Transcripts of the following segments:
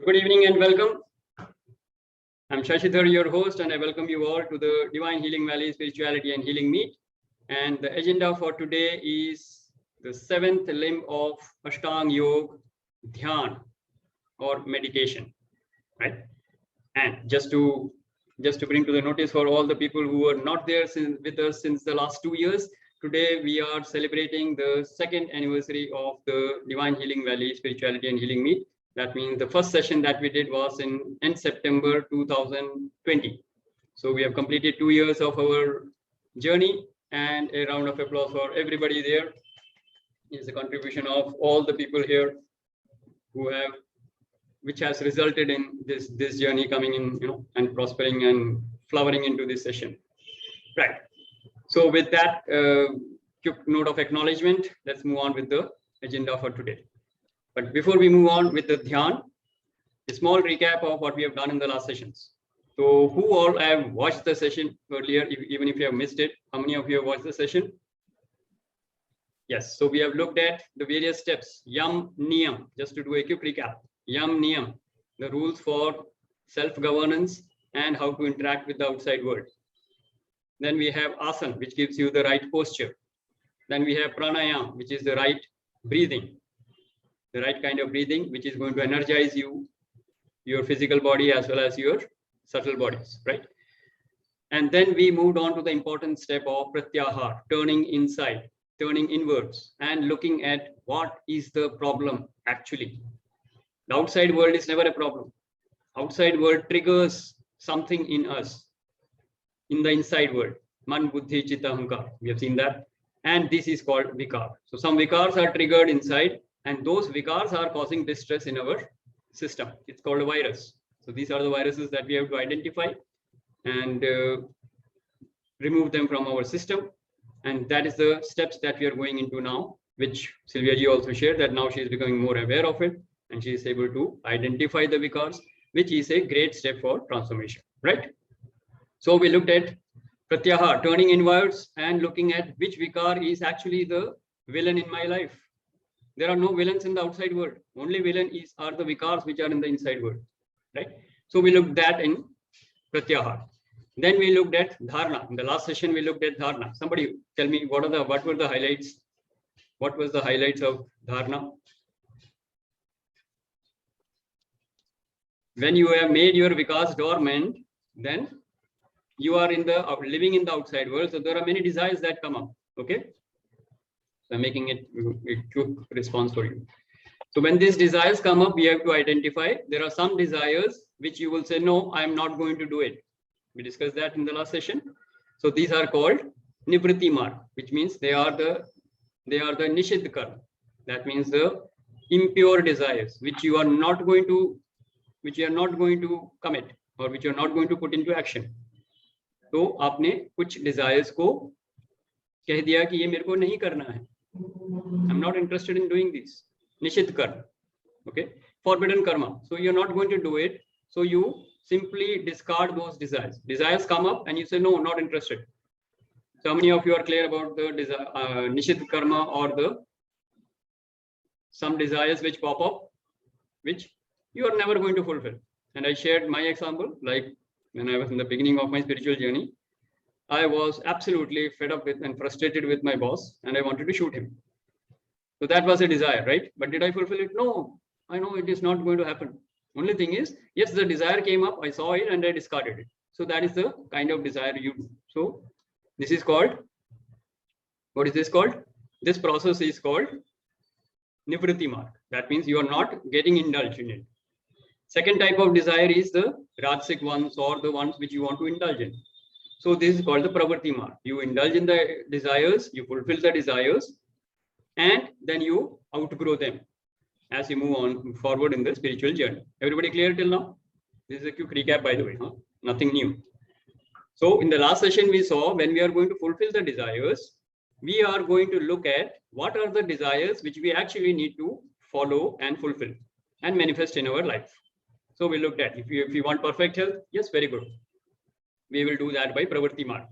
Good evening and welcome. I'm Shashi Dhar, your host, and I welcome you all to the Divine Healing Valley Spirituality and Healing Meet. And the agenda for today is the seventh limb of Ashtanga Yoga, Dhyana or meditation, right? And just to bring to the notice for all the people who were not there with us since the last 2 years, today we are celebrating the second anniversary of the Divine Healing Valley Spirituality and Healing Meet. That means the first session that we did was in September 2020. So we have completed 2 years of our journey, and a round of applause for everybody there. Is a contribution of all the people here which has resulted in this journey coming in, and prospering and flowering into this session. Right. So with that quick note of acknowledgement, let's move on with the agenda for today. But before we move on with the Dhyan, a small recap of what we have done in the last sessions. So who all have watched the session earlier, even if you have missed it? How many of you have watched the session? Yes, so we have looked at the various steps, Yam, Niyam, just to do a quick recap. Yam, Niyam, the rules for self-governance and how to interact with the outside world. Then we have Asana, which gives you the right posture. Then we have Pranayam, which is the right breathing. The right kind of breathing, which is going to energize you, your physical body as well as your subtle bodies, right? And then we moved on to the important step of Pratyahar, turning inside, turning inwards, and looking at what is the problem actually. The outside world is never a problem. Outside world triggers something in us, in the inside world. Man, Buddhi, Chitta, Ahankar. We have seen that. And this is called Vikar. So some Vikars are triggered inside, and those Vikars are causing distress in our system. It's called a virus. So these are the viruses that we have to identify and remove them from our system. And that is the steps that we are going into now, which Sylvia ji also shared, that now she is becoming more aware of it and she is able to identify the Vikars, which is a great step for transformation, right? So we looked at Pratyahar, turning inwards and looking at which Vikar is actually the villain in my life. There are no villains in the outside world. Only villain are the Vikars which are in the inside world, right? So we looked at in Pratyahar. Then we looked at Dharana. In the last session, we looked at Dharana. Somebody tell me what were the highlights? What was the highlights of Dharana? When you have made your Vikas dormant, then you are living in the outside world. So there are many desires that come up. Okay. So I'm making it a quick response for you. So when these desires come up, we have to identify. There are some desires which you will say, no, I am not going to do it. We discussed that in the last session. So these are called Nivritti Marg, which means they are the Nishidh Karma. That means the impure desires, which you are not going to commit, or which you are not going to put into action. तो आपने कुछ desires को कह दिया कि ये मेरे को नहीं करना है. I'm not interested in doing this. Nishidh karma. Okay. Forbidden karma. So you're not going to do it. So you simply discard those desires. Desires come up and you say, no, not interested. So how many of you are clear about the Nishidh karma, or some desires which pop up, which you are never going to fulfill? And I shared my example, like when I was in the beginning of my spiritual journey, I was absolutely fed up with and frustrated with my boss, and I wanted to shoot him. So that was a desire, right? But did I fulfill it? No, I know it is not going to happen. Only thing is, yes, the desire came up, I saw it and I discarded it. So that is the kind of desire you do. So this is called, what is this called? This process is called Nivritti Marg. That means you are not getting indulged in it. Second type of desire is the Rajasic ones, or the ones which you want to indulge in. So this is called the Pravritti Marg. You indulge in the desires, you fulfill the desires, and then you outgrow them as you move on forward in the spiritual journey. Everybody clear till now? This is a quick recap, by the way, huh? Nothing new. So in the last session, we saw when we are going to fulfill the desires, we are going to look at what are the desires which we actually need to follow and fulfill and manifest in our life. So we looked at if you want perfect health, yes, very good. We will do that by Pravritti Marg.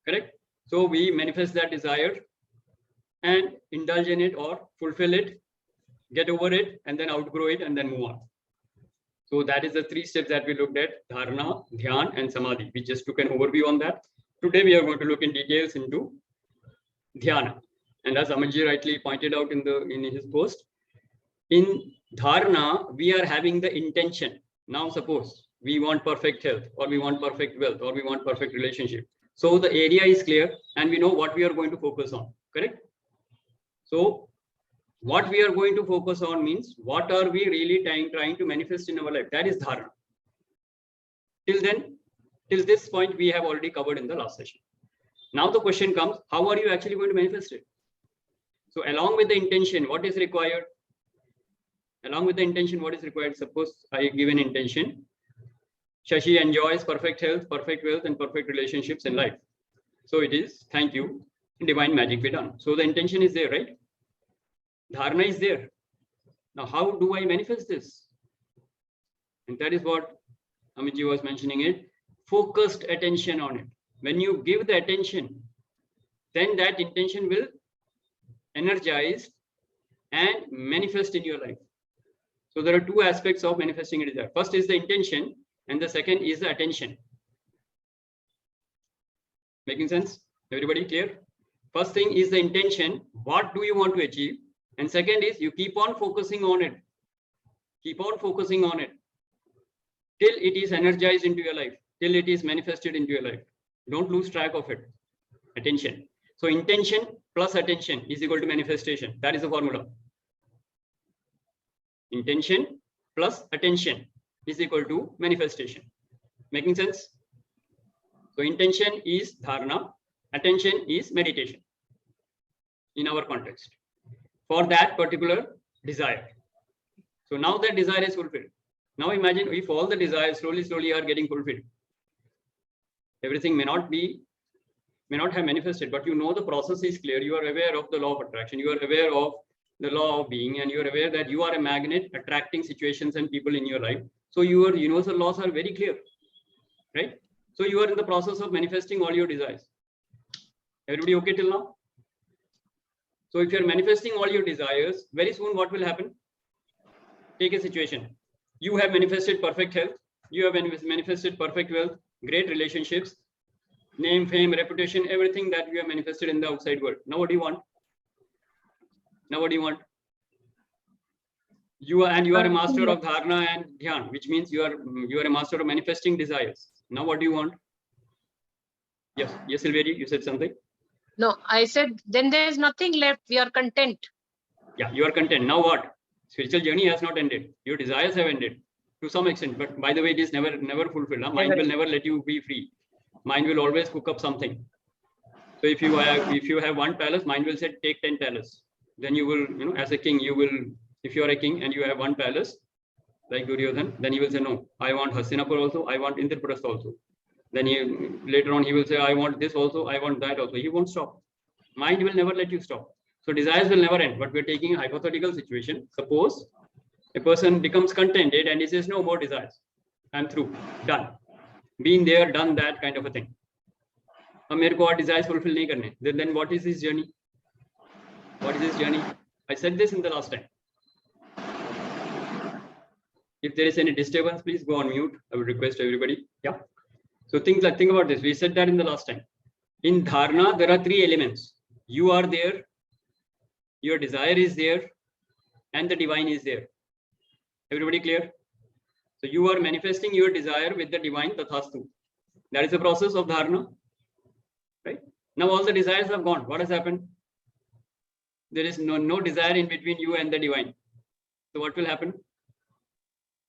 Correct? So we manifest that desire and indulge in it or fulfill it, get over it, and then outgrow it and then move on. So that is the 3 steps that we looked at: Dharana, Dhyan, and Samadhi. We just took an overview on that. Today we are going to look in details into Dhyana. And as Amanji rightly pointed out in his post, in Dharana, we are having the intention. Now suppose we want perfect health, or we want perfect wealth, or we want perfect relationship. So the area is clear and we know what we are going to focus on, correct? So what we are going to focus on means what are we really trying to manifest in our life? That is Dharana. Till this point, we have already covered in the last session. Now the question comes, how are you actually going to manifest it? So along with the intention, what is required? Along with the intention, what is required? Suppose I give an intention. Shashi enjoys perfect health, perfect wealth, and perfect relationships in life. So it is, thank you, divine magic be done. So the intention is there, right? Dharana is there. Now, how do I manifest this? And that is what Amitji was mentioning it. Focused attention on it. When you give the attention, then that intention will energize and manifest in your life. So there are 2 aspects of manifesting a desire. First is the intention, and the second is the attention. Making sense? Everybody clear? First thing is the intention. What do you want to achieve? And second is you keep on focusing on it. Keep on focusing on it till it is energized into your life, till it is manifested into your life. Don't lose track of it. Attention. So intention plus attention is equal to manifestation. That is the formula. Intention plus attention is equal to manifestation. Making sense? So intention is dharana, attention is meditation in our context for that particular desire. So now that desire is fulfilled. Now imagine if all the desires slowly are getting fulfilled. Everything may not have manifested, but you know the process is clear. You are aware of the law of attraction. You are aware of the law of being, and you are aware that you are a magnet attracting situations and people in your life. So your universal laws are very clear, right? So you are in the process of manifesting all your desires. Everybody okay till now? So if you are manifesting all your desires, very soon what will happen? Take a situation. You have manifested perfect health. You have manifested perfect wealth, great relationships, name, fame, reputation, everything that you have manifested in the outside world. Now what do you want? Now what do you want? You are a master of dharana and dhyan, which means you are a master of manifesting desires. Now what do you want? Yes, Silveri, you said something. No, I said then there is nothing left. We are content. Yeah, you are content. Now what? Spiritual journey has not ended. Your desires have ended to some extent, but by the way, it is never fulfilled. Mind will never let you be free. Mind will always cook up something. So if you have 1 palace, mind will say take 10 palace. Then you will, as a king, if you are a king and you have 1 palace, like Duryodhan, then he will say, no, I want Hastinapur also, I want Indraprastha also. Then later on he will say, I want this also, I want that also. He won't stop. Mind will never let you stop. So desires will never end. But we're taking a hypothetical situation. Suppose a person becomes contented and he says, no more desires. I'm through, done. Been there, done that kind of a thing. मेरे को और desires fulfill नहीं करने. Then what is his journey? What is his journey? I said this in the last time. If there is any disturbance, please go on mute. I would request everybody. Yeah. So think about this. We said that in the last time. In dharana, there are 3 elements. You are there, your desire is there, and the divine is there. Everybody clear? So you are manifesting your desire with the divine tathastu. That is the process of dharana. Right? Now all the desires have gone. What has happened? There is no desire in between you and the divine. So what will happen?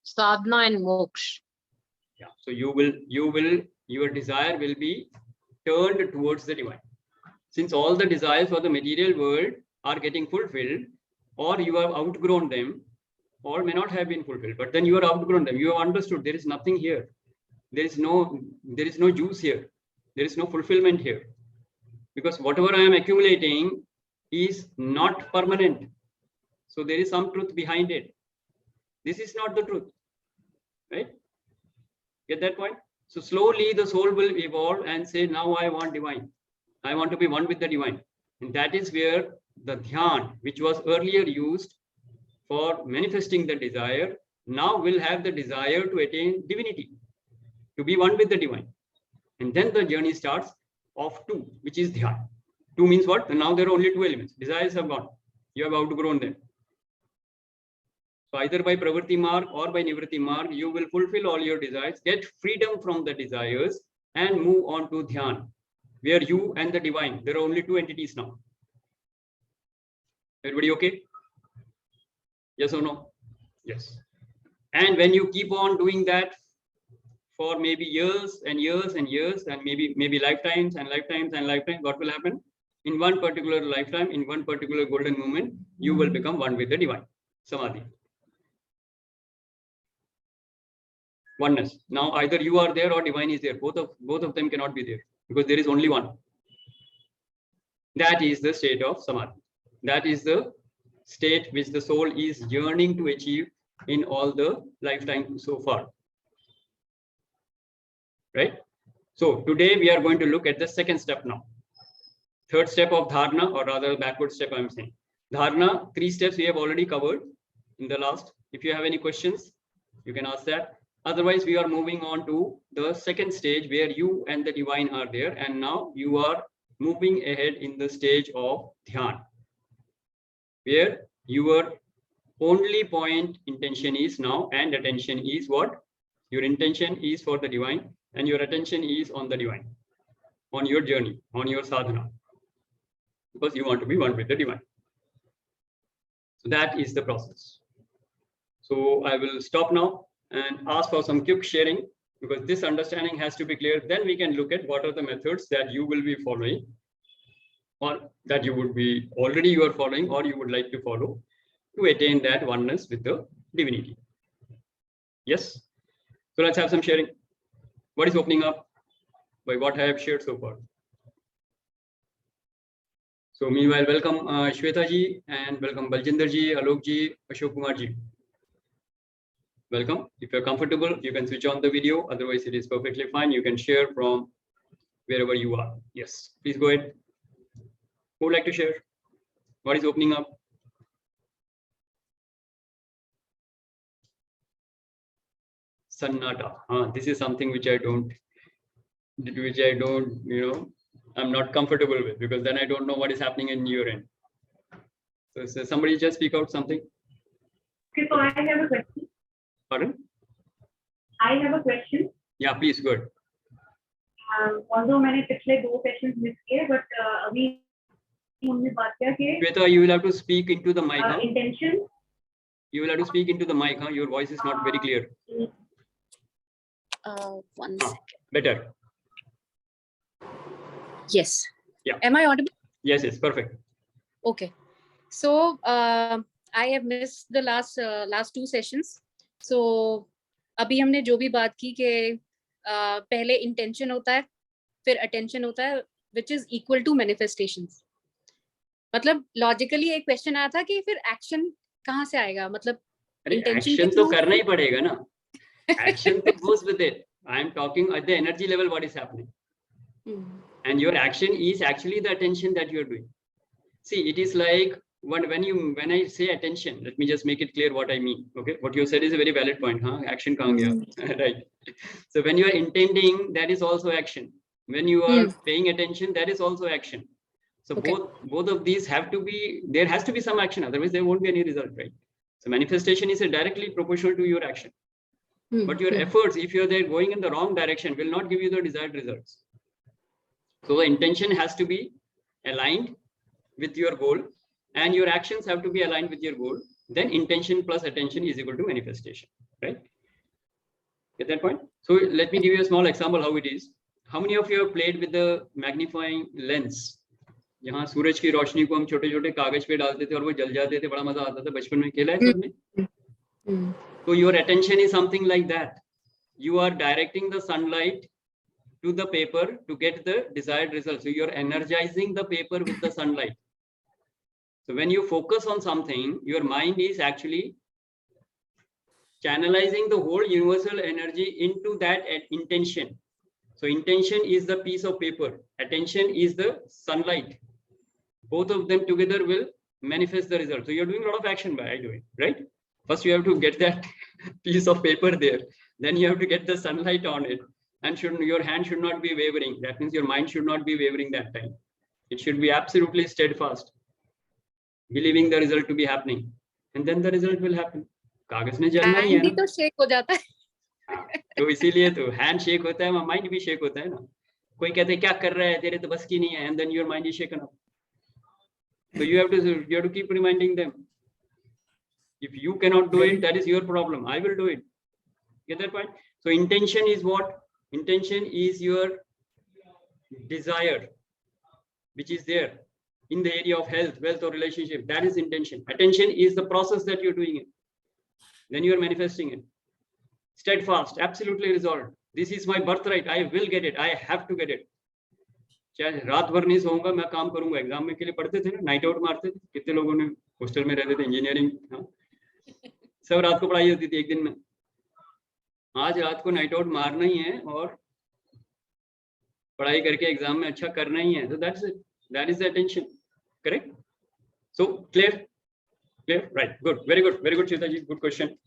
Sadhana and moksha. Yeah. So your desire will be turned towards the divine. Since all the desires for the material world are getting fulfilled, or you have outgrown them, or may not have been fulfilled, but then you are outgrown them. You have understood there is nothing here. There is no juice here. There is no fulfillment here. Because whatever I am accumulating is not permanent. So there is some truth behind it. This is not the truth. Right? Get that point? So slowly the soul will evolve and say, now I want divine. I want to be one with the divine. And that is where the dhyan, which was earlier used for manifesting the desire, now will have the desire to attain divinity, to be one with the divine. And then the journey starts of 2, which is Dhyana. 2 means what? Now there are only 2 elements. Desires have gone. You have outgrown them. So either by Pravritti marg or by Nivritti marg, you will fulfill all your desires, get freedom from the desires, and move on to Dhyana, where you and the divine, there are only 2 entities now. Everybody okay? Yes or no? Yes. And when you keep on doing that for maybe years and years and years, and maybe lifetimes and lifetimes and lifetimes, what will happen? In one particular lifetime, in one particular golden moment, you will become one with the divine. Samadhi. Oneness. Now either you are there or divine is there. Both of them cannot be there, because there is only one. That is the state of Samadhi. That is the state which the soul is yearning to achieve in all the lifetime so far. Right? So today we are going to look at the second step now. Third step of Dharana, or rather backward step I am saying. Dharana, 3 steps we have already covered in the last. If you have any questions, you can ask that. Otherwise, we are moving on to the second stage where you and the divine are there. And now you are moving ahead in the stage of Dhyana, where your only point intention is now, and attention is what? Your intention is for the divine, and your attention is on the divine, on your journey, on your sadhana, because you want to be one with the divine. So that is the process. So I will stop now and ask for some quick sharing, because this understanding has to be clear. Then we can look at what are the methods that you will be following, or that you would be already you are following, or you would like to follow, to attain that oneness with the divinity. Yes. So let's have some sharing. What is opening up by what I have shared so far? So meanwhile, welcome Shweta ji, and welcome Baljinder ji, Alok ji, Ashok Kumar ji. Welcome. If you're comfortable, you can switch on the video. Otherwise, it is perfectly fine. You can share from wherever you are. Yes, please go ahead. Who would like to share? What is opening up? Sannata. This is something which I don't, I'm not comfortable with, because then I don't know what is happening in your end. So somebody just speak out something. Okay, so I have a question. Pardon? I have a question. Yeah, please go ahead. Although मैंने पिछले 2 sessions miss किए, but अभी हमने बात किया कि Shweta, you will have to speak into the mic. Intention. You will have to speak into the mic. Your voice is not very clear. 1 second. Better. Yes. Yeah. Am I audible? Yes, perfect. Okay. So I have missed the last 2 sessions. So अभी हमने जो भी बात की कि पहले intention होता है, फिर attention होता है, which is equal to manifestations. मतलब logically एक question आया था कि फिर action कहाँ से आएगा? मतलब action तो करना ही पड़ेगा ना. Action goes with it. I am talking at the energy level, what is happening. And your action is actually the attention that you are doing. See, it is like when I say attention, let me just make it clear what I mean. Okay, what you said is a very valid point. Action kahan gaya? Right. So when you are intending, that is also action. When you are paying attention, that is also action. So okay. both of these have to be, there has to be some action, otherwise there won't be any result, right? So manifestation is directly proportional to your action. But your efforts, if you're there going in the wrong direction, will not give you the desired results. So the intention has to be aligned with your goal, and your actions have to be aligned with your goal. Then intention plus attention is equal to manifestation, right? Get that point? So let me give you a small example how it is. How many of you have played with the magnifying lens? जहाँ सूरज की रोशनी को हम छोटे-छोटे कागज पे डालते थे और वो जल जाते थे, बड़ा मजा आता था. बचपन में खेला है तुमने? So your attention is something like that. You are directing the sunlight to the paper to get the desired result. So you're energizing the paper with the sunlight. So when you focus on something, your mind is actually channelizing the whole universal energy into that intention. So intention is the piece of paper. Attention is the sunlight. Both of them together will manifest the result. So you're doing a lot of action by doing, right? First, you have to get that piece of paper there. Then you have to get the sunlight on it. And your hand should not be wavering. That means your mind should not be wavering that time. It should be absolutely steadfast, believing the result to be happening. And then the result will happen. कागज ने जलना ही है Hand भी तो shake हो जाता है. तो इसीलिए तो hand shake होता है, mind भी shake होता है ना. कोई कहते हैं क्या कर रहा है, तेरे तो बस की नहीं है, and then your mind is shaken up. So you have to keep reminding them. If you cannot do it, that is your problem. I will do it. Get that point? So intention is what? Intention is your desire, which is there in the area of health, wealth, or relationship. That is intention. Attention is the process that you're doing it. Then you are manifesting it. Steadfast, absolutely resolved. This is my birthright. I will get it. I have to get it. चाहे रात भर नहीं सोऊंगा, मैं काम करूंगा. Exam में के लिए पढ़ते थे ना, नाइट आउट मारते थे. कितने लोगों ने हॉस्टल में रहते थे, इंजीनियरिंग, सब रात को पढ़ाई होती थी एक दिन में. आज रात को नाइट आउट मारना ही है और पढ़ाई करके एग्जाम में अच्छा करना ही है. So that's it. That is the attention. Correct? So clear? Clear? Right. Good. Very good. Very good, Chita ji. Good question.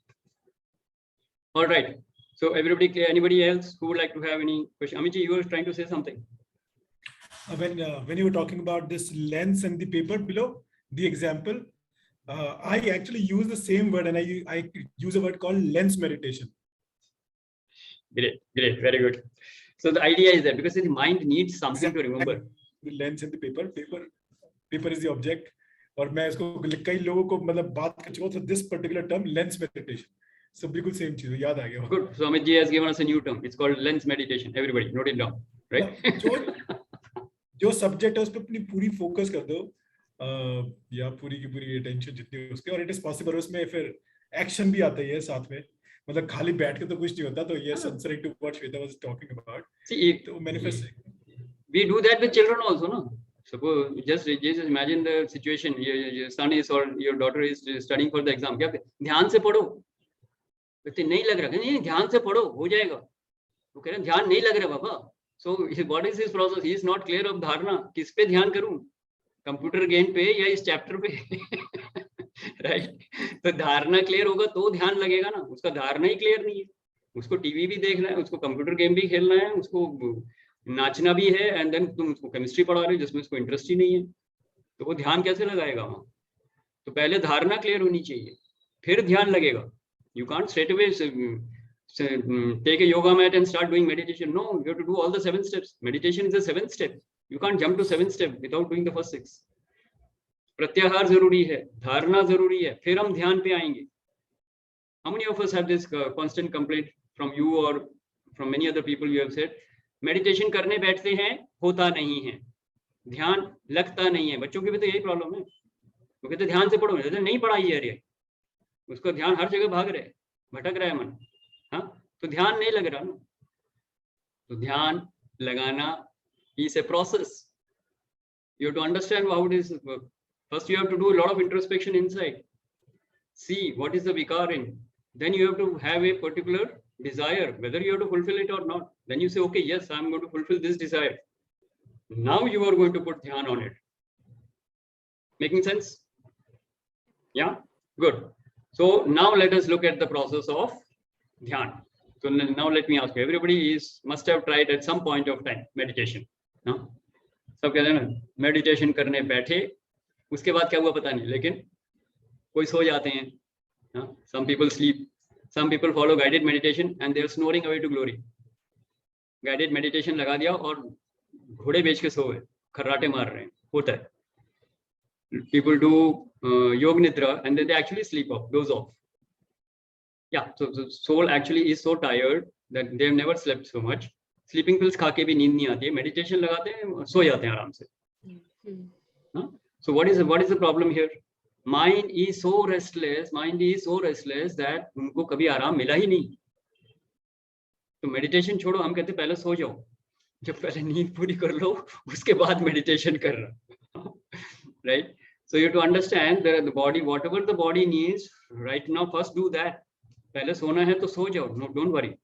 All right. So everybody clear? Anybody else who would like to have any question? Amit ji, you were trying to say something. When you were talking about this lens and the paper below, the example, I actually use the same word, and I use a word called lens meditation. Great, great, very good. So the idea is that because the mind needs something to remember. The lens and the paper is the object. और मैं इसको कई लोगों को मतलब बात कर चुका हूँ. So this particular term, lens meditation. So बिल्कुल same चीज़ याद आ गया. Good. So Amit ji has given us a new term. It's called lens meditation. Everybody note it down, right? जो सब्जेक्ट है उस पर अपनी पूरी फोकस कर दो, या पूरी की पूरी अटेंशन जितनी उसके, और इट इज पॉसिबल उसमें फिर एक्शन भी आता है साथ में. मतलब खाली बैठ के तो कुछ नहीं होता. तो yes, answering to what Shweta was talking about. तो manifest we do that with children also, no? Suppose just imagine the situation. Your son is or your daughter is studying for the exam. क्या ध्यान से पढ़ो. कहते नहीं लग रहा. नहीं ध्यान से पढ़ो, हो जाएगा. वो कह रहे ध्यान नहीं लग रहा बाबा. So what is his process? He is not clear of dharna. किस पे ध्यान करूं? कंप्यूटर गेम पे या इस चैप्टर पे? राइट. तो धारणा क्लियर होगा तो ध्यान लगेगा ना. उसका धारणा ही क्लियर नहीं है. उसको टीवी भी देखना है, उसको कंप्यूटर गेम भी खेलना है, उसको नाचना भी है, एंड देन तुम उसको केमिस्ट्री पढ़ा रहे हो जिसमें उसको इंटरेस्ट ही नहीं है. तो वो ध्यान कैसे लगाएगा वहां? तो पहले धारणा क्लियर होनी चाहिए, फिर ध्यान लगेगा. You can't straight away take a yoga mat and start doing meditation. No, you have to do all the 7 steps. Meditation is the 7th step. You can't jump to 7th step without doing the first 6. प्रत्याहार जरूरी है, धारणा जरूरी है, फिर हम ध्यान पे आएंगे. How many of us have this constant complaint from you or from many other people? You have said meditation करने बैठते हैं, होता नहीं है, ध्यान लगता नहीं है. बच्चों की भी तो यही प्रॉब्लम है. वो कहते ध्यान से पढ़ो, नहीं पढ़ाई है रे, उसको ध्यान हर जगह भाग रहा है, भटक रहा है मन. हाँ, तो ध्यान नहीं लग रहा ना. तो ध्यान लगाना is a process. You have to understand how it is. First, you have to do a lot of introspection inside. See what is the vikar in. Then you have to have a particular desire, whether you have to fulfill it or not. Then you say, okay, yes, I'm going to fulfill this desire. Now you are going to put dhyan on it. Making sense? Yeah, good. So now let us look at the process of dhyan. So now let me ask you, everybody must have tried at some point of time meditation. No? सब कहते हैं ना meditation करने बैठे, उसके बाद क्या हुआ पता नहीं, लेकिन कोई सो जाते हैं. Some people sleep, some people follow guided meditation and they are snoring away to glory. Guided meditation लगा दिया और घोड़े बेच के सो गए, खर्राटे मार रहे हैं. होता है. People do yoga nidra and then they actually sleep off, doze off. Yeah, so the soul actually is so tired that they have never slept so much. Sleeping pills खा के भी नींद नहीं आती है. Meditation लगाते हैं, सो जाते हैं आराम से. So what is the problem here? Mind is so restless. Mind is so restless that उनको कभी आराम मिला ही नहीं. तो meditation छोड़ो, हम कहते हैं पहले सो जाओ. जब पहले नींद पूरी कर लो, उसके बाद meditation कर रहा. Right? So you have to understand that the body, whatever the body needs right now, first do that. पहले सोना है तो सो जाओ. No, don't worry.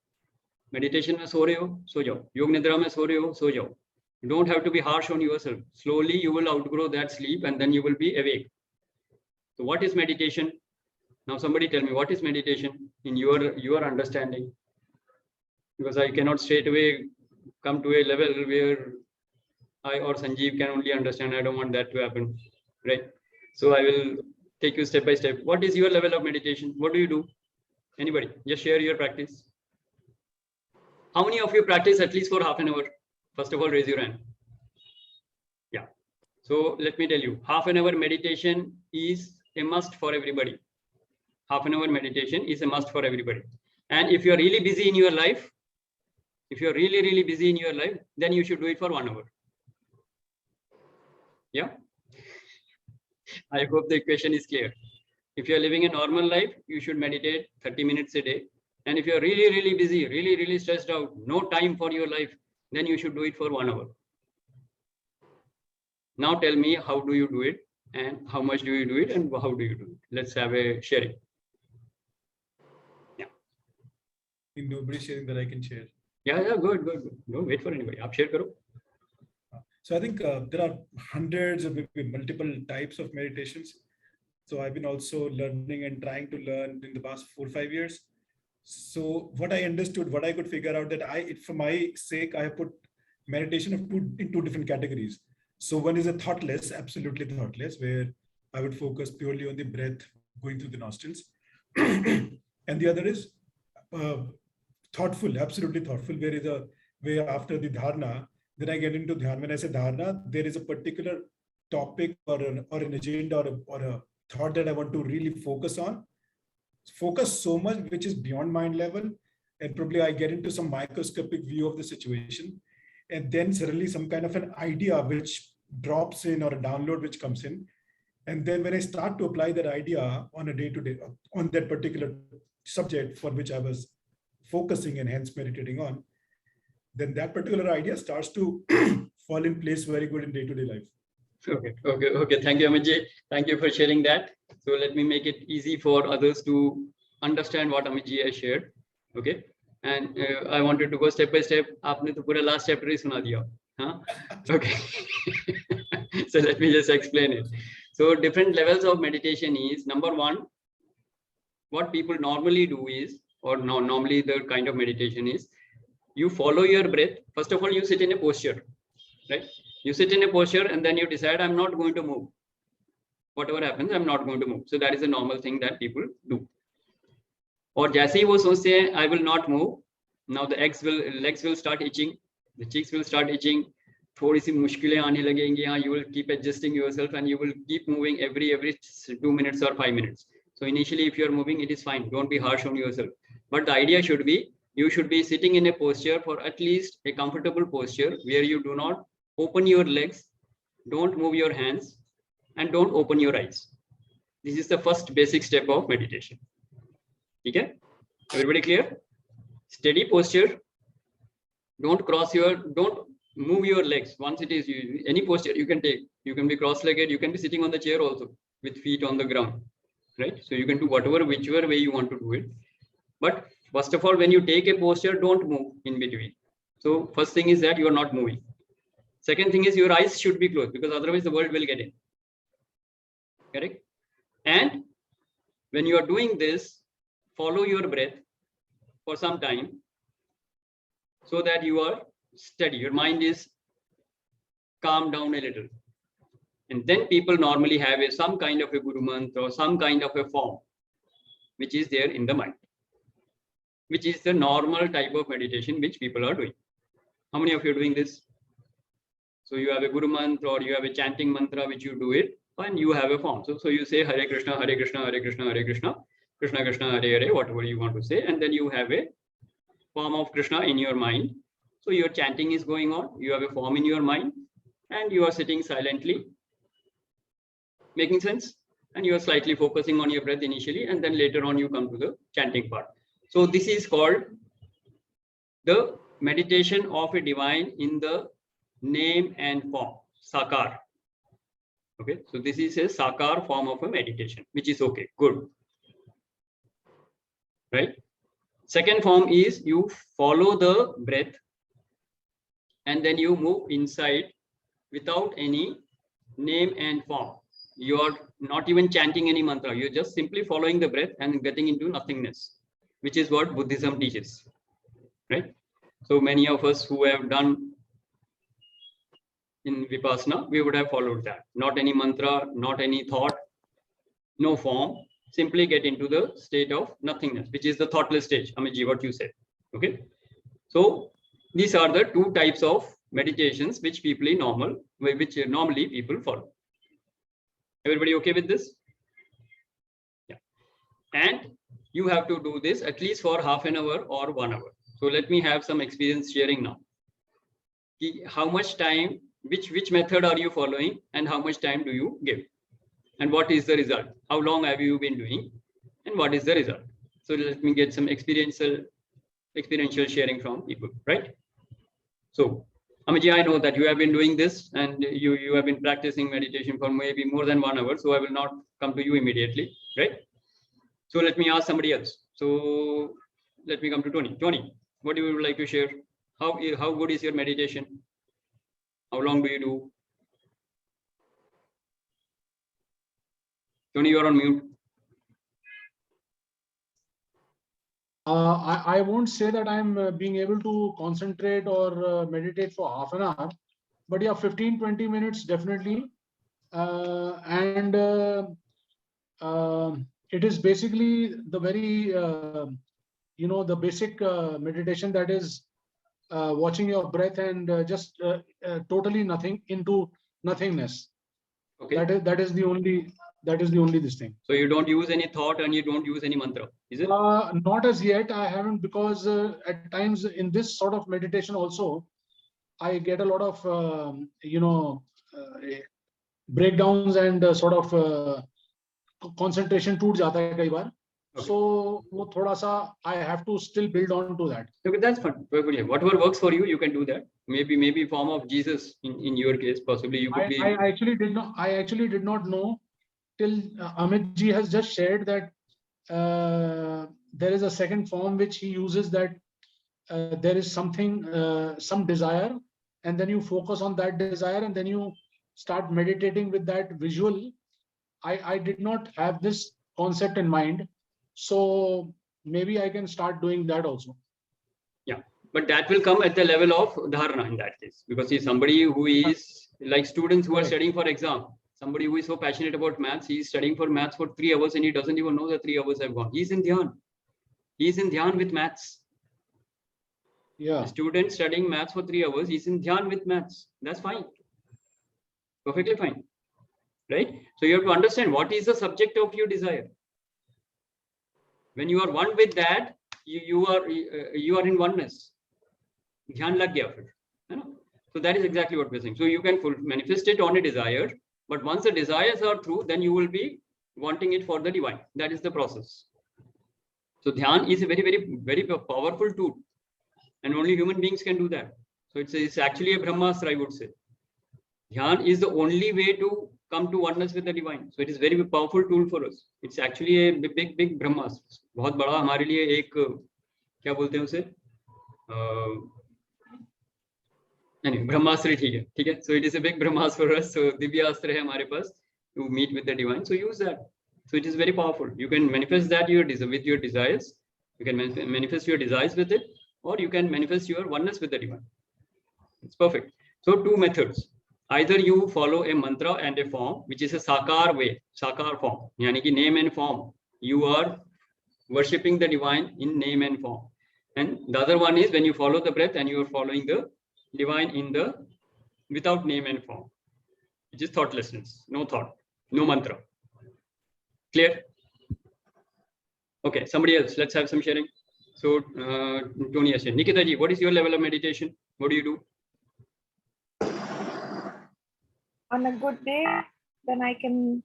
Meditation में सो रहे हो, सो जाओ. योग निद्रा में सो रहे हो, सो जाओ. You don't have to be harsh on yourself. Slowly you will outgrow that sleep and then you will be awake. So what is meditation? Now somebody tell me, what is meditation in your understanding? Because I cannot straight away come to a level where I or Sanjeev can only understand. I don't want that to happen, right? So I will take you step by step. What is your level of meditation? What do you do? Anybody? Just share your practice. How many of you practice at least for half an hour? First of all, raise your hand. Yeah. So let me tell you, half an hour meditation is a must for everybody. Half an hour meditation is a must for everybody. And if you're really busy in your life, then you should do it for 1 hour. Yeah. I hope the equation is clear. If you're living a normal life, you should meditate 30 minutes a day. And if you're really, really busy, really, really stressed out, no time for your life, then you should do it for 1 hour. Now tell me, how do you do it? And how much do you do it? And how do you do it? Let's have a sharing. Yeah. Nobody's sharing that I can share. Yeah, good. Don't wait for anybody. Aap share karo. So I think there are hundreds of maybe multiple types of meditations. So I've been also learning and trying to learn in the past 4 or 5 years. So what I understood, what I could figure out that for my sake, I have put meditation in two different categories. So one is a thoughtless, absolutely thoughtless, where I would focus purely on the breath going through the nostrils. And the other is thoughtful, absolutely thoughtful, where after the dharna, then I get into dhyana. When I say dharna, there is a particular topic or an agenda or a thought that I want to really focus on. Focus so much, which is beyond mind level. And probably I get into some microscopic view of the situation. And then suddenly some kind of an idea which drops in or a download which comes in. And then when I start to apply that idea on a day-to-day, on that particular subject for which I was focusing and hence meditating on, then that particular idea starts to fall in place very good in day-to-day life. Okay. Thank you, Amitji. Thank you for sharing that. So let me make it easy for others to understand what Amitji has shared. Okay. And I wanted to go step by step. Aapne to pura last chapter hi suna diya. Huh? Okay. So let me just explain it. So different levels of meditation is, number one, what people normally do is, or no, normally the kind of meditation is, you follow your breath. First of all, you sit in a posture, right? You sit in a posture and then you decide, I'm not going to move. Whatever happens, I'm not going to move. So that is a normal thing that people do. Or jaise hi wo sochte hain, I will not move. Now the legs will start itching. The cheeks will start itching. Thodi si mushkilein aane lagengi. You will keep adjusting yourself and you will keep moving every 2 minutes or 5 minutes. So initially, if you're moving, it is fine. Don't be harsh on yourself. But the idea should be, you should be sitting in a posture for at least a comfortable posture where you do not open your legs, don't move your hands, and don't open your eyes. This is the first basic step of meditation. Okay? Everybody clear? Steady posture. Don't move your legs. Once it is any posture you can take. You can be cross-legged. You can be sitting on the chair also with feet on the ground, right? So you can do whichever way you want to do it. But first of all, when you take a posture, don't move in between. So first thing is that you are not moving. Second thing is your eyes should be closed because otherwise the world will get in. Correct? And when you are doing this, follow your breath for some time so that you are steady. Your mind is calmed down a little. And then people normally have some kind of a guru mantra or some kind of a form which is there in the mind, which is the normal type of meditation which people are doing. How many of you are doing this? So you have a guru mantra or you have a chanting mantra which you do it and you have a form. So you say Hare Krishna, Hare Krishna, Hare Krishna, Hare Krishna, Krishna Krishna, Hare Hare, whatever you want to say. And then you have a form of Krishna in your mind. So your chanting is going on. You have a form in your mind and you are sitting silently. Making sense? And you are slightly focusing on your breath initially and then later on you come to the chanting part. So this is called the meditation of a divine in the name and form, Sakar. Okay, so this is a Sakar form of a meditation, which is okay, good. Right? Second form is you follow the breath and then you move inside without any name and form. You are not even chanting any mantra. You're just simply following the breath and getting into nothingness, which is what Buddhism teaches, right? So many of us who have done in Vipassana, we would have followed that. Not any mantra, not any thought, no form. Simply get into the state of nothingness, which is the thoughtless stage. Amitji, what you said. Okay. So these are the two types of meditations which normally people follow. Everybody okay with this? Yeah. And you have to do this at least for half an hour or 1 hour. So let me have some experience sharing now. How much time, which method are you following, and how much time do you give? And what is the result? How long have you been doing? And what is the result? So let me get some experiential sharing from people, right? So Amiji, I know that you have been doing this and you have been practicing meditation for maybe more than 1 hour. So I will not come to you immediately, right? So let me ask somebody else. So let me come to Tony. Tony, what do you like to share? How good is your meditation? How long do you do? Tony, you are on mute. I won't say that I'm being able to concentrate or meditate for half an hour, but yeah, 15-20 minutes definitely. It is basically the very, the basic meditation, that is watching your breath and just totally nothing into nothingness. Okay. That is the only this thing. So you don't use any thought and you don't use any mantra, is it? Not as yet. I haven't, because at times in this sort of meditation also, I get a lot of breakdowns and sort of concentration toot jata hai kai baar. Okay. So wo thoda sa I have to still build on to that. Okay, that's fine. Whatever works for you, you can do that. Maybe form of Jesus in your case, possibly you could be. I actually did not know till Amit ji has just shared that there is a second form which he uses, that there is something, some desire, and then you focus on that desire and then you start meditating with that visual. I did not have this concept in mind, so maybe I can start doing that also. Yeah, but that will come at the level of dharana in that case, because he's somebody who is like students who are studying for exam. Somebody who is so passionate about maths, he's studying for maths for 3 hours and he doesn't even know that 3 hours have gone. He's in dhyan. He's in dhyan with maths. Yeah. A student studying maths for 3 hours, he's in dhyan with maths. That's fine. Perfectly fine. Right? So you have to understand what is the subject of your desire. When you are one with that, you are in oneness. Dhyan lag gaya phir. So that is exactly what we're saying. So you can manifest it on a desire, but once the desires are through, then you will be wanting it for the divine. That is the process. So dhyan is a very, very, very powerful tool, and only human beings can do that. So it's actually a brahmastra, I would say. Dhyan is the only way to come to oneness with the divine. So it is very powerful tool for us. It's actually a big brahmastra. बहुत बड़ा हमारे लिए एक क्या बोलते हैं उसे नहीं ब्रह्मास्त्र ठीक है. So it is a big brahmastra for us. So Divyastra है हमारे पास to meet with the divine. So use that. So it is very powerful. You can manifest that with your desires. You can manifest your desires with it, or you can manifest your oneness with the divine. It's perfect. So 2 methods. Either you follow a mantra and a form, which is a sakar way, sakar form, yani ki name and form. You are worshipping the divine in name and form. And the other one is when you follow the breath and you are following the divine without name and form, which is thoughtlessness, no thought, no mantra. Clear? Okay, somebody else, let's have some sharing. So Tony has said, Nikita ji, what is your level of meditation? What do you do? On a good day, then I can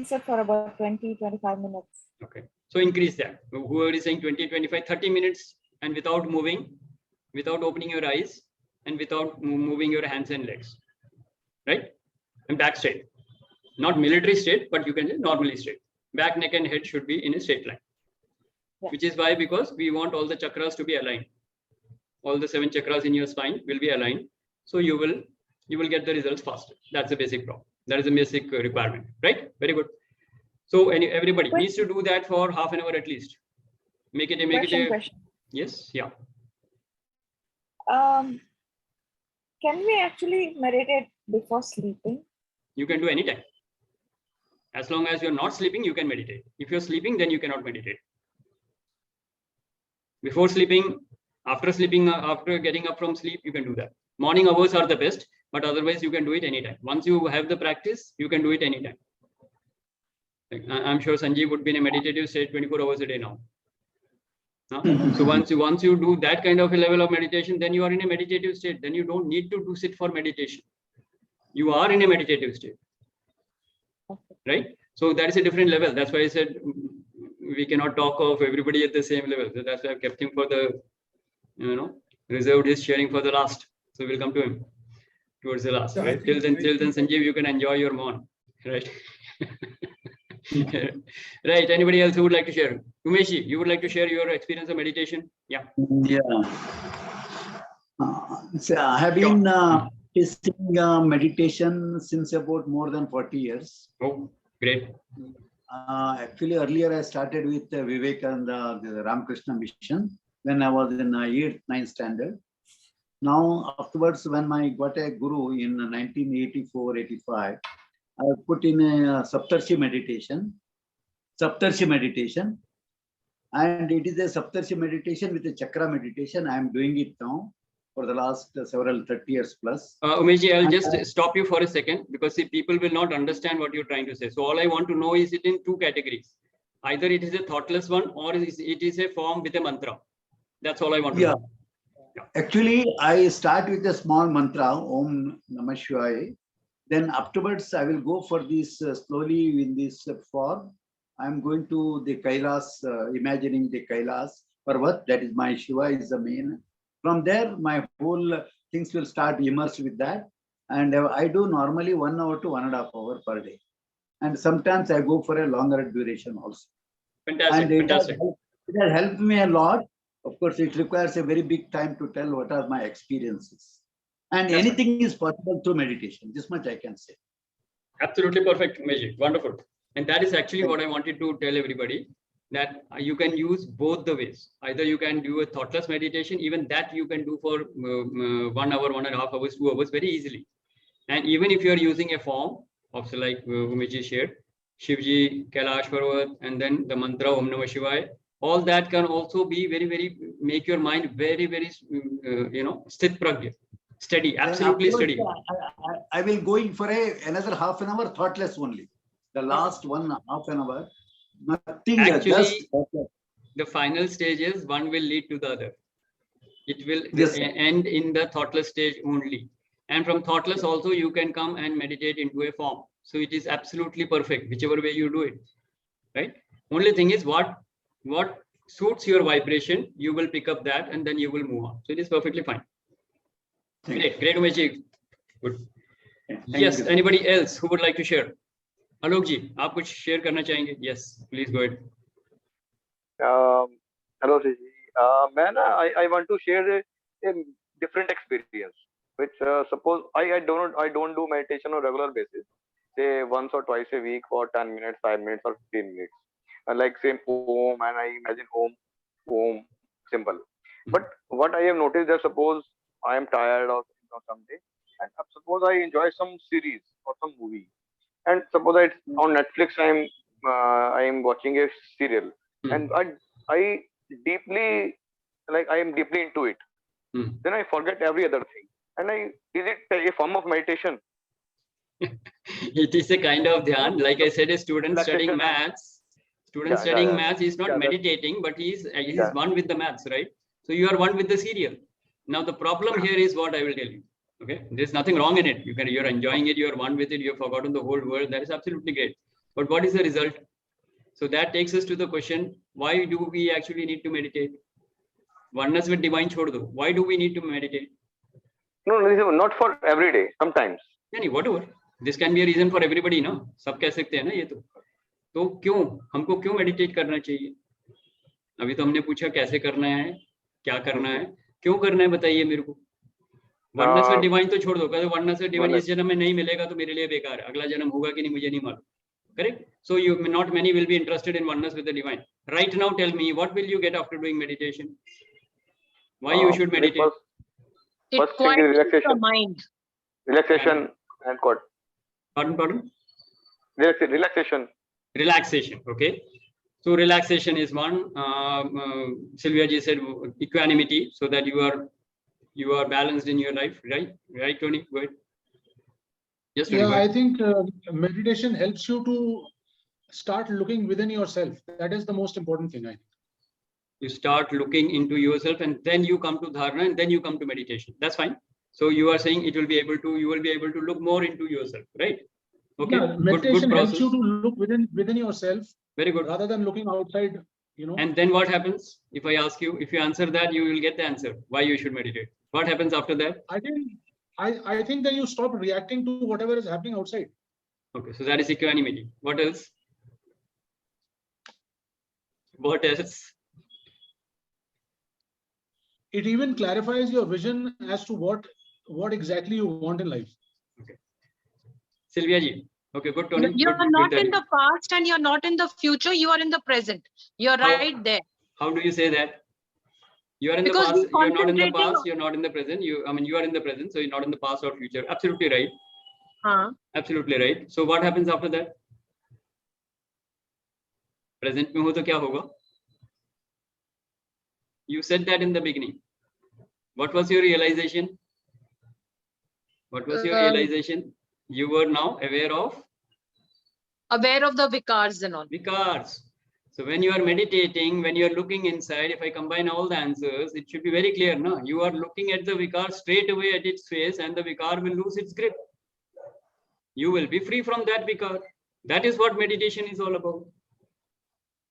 sit for about 20-25 minutes. Okay, so increase that. Whoever is saying 20, 25, 30 minutes and without moving, without opening your eyes, and without moving your hands and legs, right? And back straight. Not military straight, but you can say normally straight. Back, neck and head should be in a straight line. Yeah. Which is why, because we want all the chakras to be aligned. All the 7 chakras in your spine will be aligned. So you will get the results faster. That's the basic problem. That is a basic requirement, right? Very good. So everybody needs to do that for half an hour at least. Make it a Question. yes, yeah. Can we actually meditate before sleeping? You can do anytime. As long as you're not sleeping, you can meditate. If you're sleeping, then you cannot meditate. Before sleeping, after sleeping, after getting up from sleep, you can do that. Morning hours are the best, but otherwise you can do it anytime. Once you have the practice, you can do it anytime. I'm sure Sanjeev would be in a meditative state 24 hours a day now. So once you do that kind of a level of meditation, then you are in a meditative state. Then you don't need to sit for meditation. You are in a meditative state, right? So that is a different level. That's why I said we cannot talk of everybody at the same level. So that's why I've kept him for the, reserved his sharing for the last. So we'll come to him towards the last. Right? Till then, Sanjeev, you can enjoy your morn, right? Right. Anybody else who would like to share? Umeshi, you would like to share your experience of meditation? Yeah. Yeah. So I have been practicing meditation since about more than 40 years. Oh, great. Actually, earlier I started with Vivekananda, the Ramakrishna mission, when I was in 8th, 9th standard. Now, afterwards, when I got a guru in 1984-85, I put in a Saptarshi meditation, and it is a Saptarshi meditation with a chakra meditation. I am doing it now for the last several 30 years plus. Umeji, I'll just stop you for a second because see, people will not understand what you're trying to say. So all I want to know is it in two categories. Either it is a thoughtless one or it is a form with a mantra. That's all I want to know. Yeah. Actually, I start with a small mantra, Om Namah Shivaya. Then afterwards, I will go for this slowly in this form. I'm going to the Kailas, imagining the Kailas Parvat, that is my Shiva is the main. From there, my whole things will start immersed with that. And I do normally 1 hour to 1.5 hours per day. And sometimes I go for a longer duration also. Fantastic, and fantastic. It has helped me a lot. Of course, it requires a very big time to tell what are my experiences. And That's anything is possible through meditation. This much I can say. Absolutely perfect, Umeji. Wonderful. And that is actually what I wanted to tell everybody, that you can use both the ways. Either you can do a thoughtless meditation, even that you can do for 1 hour, 1.5 hours, 2 hours very easily. And even if you are using a form of like Umeji shared, Shivji, Kailash Parvat, and then the mantra Om Namah Shivaya, all that can also be very, make your mind very, sthit pragya. Steady, absolutely steady. I will go in for another half an hour thoughtless only. The last 1.5 hour, nothing. Actually, the final stage is one will lead to the other. It will end in the thoughtless stage only. And from thoughtless also you can come and meditate into a form. So it is absolutely perfect, whichever way you do it, right? Only thing is what suits your vibration, you will pick up that and then you will move on. So it is perfectly fine. Great, Umeji. Good. Yes, anybody else who would like to share? Alok ji, आप कुछ share करना चाहेंगे? Yes, please go ahead. Hello, Shashi. I want to share a different experience. Which suppose I don't do meditation on a regular basis. Say once or twice a week for 10 minutes, 5 minutes, or 15 minutes. Like say Om, and I imagine Om, simple. But what I have noticed that suppose I am tired or someday, and suppose I enjoy some series or some movie, and suppose it's on Netflix, I am watching a serial, and I am deeply into it. Then I forget every other thing, and is it a form of meditation? It is a kind of dhyan. Like I said, a student studying maths. Maths is not meditating, but he is one with the maths, right? So you are one with the serial. Now the problem here is what I will tell you. Okay, there's nothing wrong in it. You're enjoying it. You're one with it. You've forgotten the whole world. That is absolutely great. But what is the result? So that takes us to the question: why do we actually need to meditate? Oneness with divine chhod do. Why do we need to meditate? No, not for every day. Sometimes. Whatever. This can be a reason for everybody, no? सब कह सकते हैं ना ये तो क्यों हमको क्यों मेडिटेट करना चाहिए? अभी तो हमने पूछा कैसे करना है, क्या करना है, क्यों करना है बताइए मेरे को. वननेस में डिवाइन तो छोड़ दो, कहते वननेस से डिवाइन इस जन्म में नहीं मिलेगा तो मेरे लिए बेकार है, अगला जन्म होगा कि नहीं मुझे नहीं मालूम. Correct? So you not many will be interested in oneness with the divine. Right now, tell me, what will you get after doing meditation? Why you should meditate? First thing is relaxation. The mind. Relaxation and what? Pardon? Relaxation. Relaxation. Okay. So relaxation is one. Sylvia ji said equanimity, so that you are balanced in your life, right? Right, Tony? Go ahead. Yes, Tony, Yeah, go ahead. I think meditation helps you to start looking within yourself. That is the most important thing, I think. You start looking into yourself, and then you come to dharana, and then you come to meditation. That's fine. So you are saying you will be able to look more into yourself, right? Okay. Yeah, meditation good helps process. you to look within yourself. Very good. Rather than looking outside, you know. And then what happens? If I ask you, if you answer that, you will get the answer. Why you should meditate? What happens after that? I think that you stop reacting to whatever is happening outside. Okay, so that is equanimity. What else? What else? It even clarifies your vision as to what exactly you want in life. Okay. Sylvia ji. Okay, good, Tony. You good, are not good in the past and you are not in the future. You are in the present. You are right there. How do you say that? You are in Because the past. You are not in the concentrating past. You are not in the present. You are in the present. So you're not in the past or future. Absolutely right. Absolutely right. So what happens after that? Present में हो तो क्या होगा? You said that in the beginning. What was your realization? What was your realization? You were now aware of the vikars and all. Vikars. So when you are meditating, when you are looking inside, if I combine all the answers, it should be very clear. No, you are looking at the vikar straight away at its face, and the vikar will lose its grip. You will be free from that vikar. That is what meditation is all about.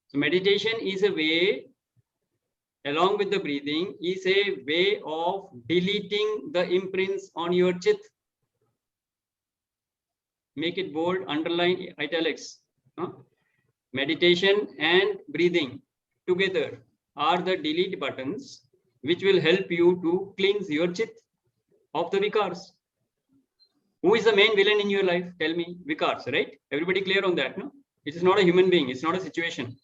So meditation is a way, along with the breathing, is a way of deleting the imprints on your chit. Make it bold, underline, italics. Meditation and breathing together are the delete buttons which will help you to cleanse your chit of the vikars. Who is the main villain in your life? Tell me. Vikars, right? Everybody clear on that, no? It is not a human being. It's not a situation.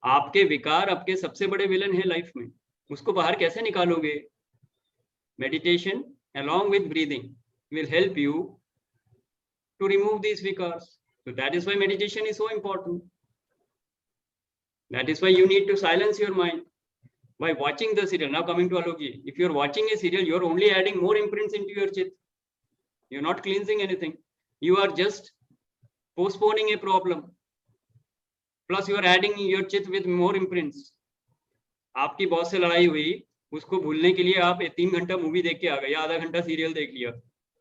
आपके विकार आपके सबसे बड़े villain है life में. उसको बाहर कैसे निकालोगे? Meditation along with breathing will help you to remove these vikars. So that is why meditation is so important. That is why you need to silence your mind by watching the serial. Now coming to Alokji, if you're watching a serial, you're only adding more imprints into your chit. You're not cleansing anything. You are just postponing a problem. Plus you are adding your chit with more imprints. आपकी boss से लड़ाई हुई, उसको भूलने के लिए आप 3 घंटा मूवी देख के आ गए या आधा घंटा सीरियल देख लिया.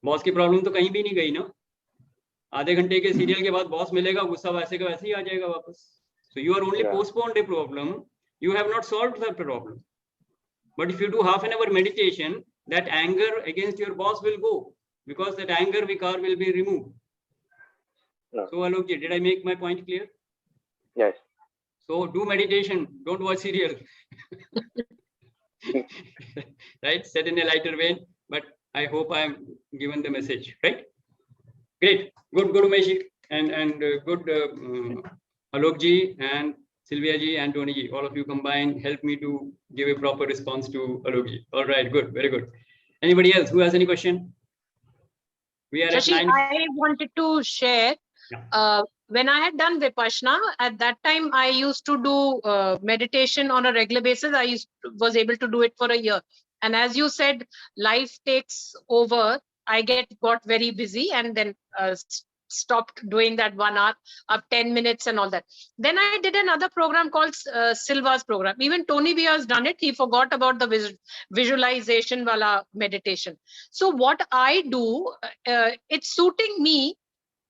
बॉस की प्रॉब्लम तो कहीं भी नहीं गई ना. आधे घंटे के सीरियल के बाद बॉस मिलेगा, गुस्सा वैसे का वैसे ही आ जाएगा वापस. So you are only postponed a problem. You have not solved the problem. But if you do half an hour meditation, that anger against your boss will go, because that anger vikar will be removed. No. So Alokji, did I make my point clear? Yes. So do meditation. Don't watch serial. Right? Set in a lighter vein. But I hope I am given the message. Right? Great. Good, Umesh, and good. Alok ji and Sylvia ji and Tony ji, all of you combined help me to give a proper response to Alok ji. All right, good, very good. Anybody else who has any question? We are Shashi, at 9. I wanted to share. Yeah. When I had done Vipassana, at that time I used to do meditation on a regular basis. I was able to do it for a year. And as you said, life takes over. I got very busy and then stopped doing that 1 hour of 10 minutes and all that. Then I did another program called Silva's program. Even Tony B has done it. He forgot about the visualization wala meditation. So what I do, it's suiting me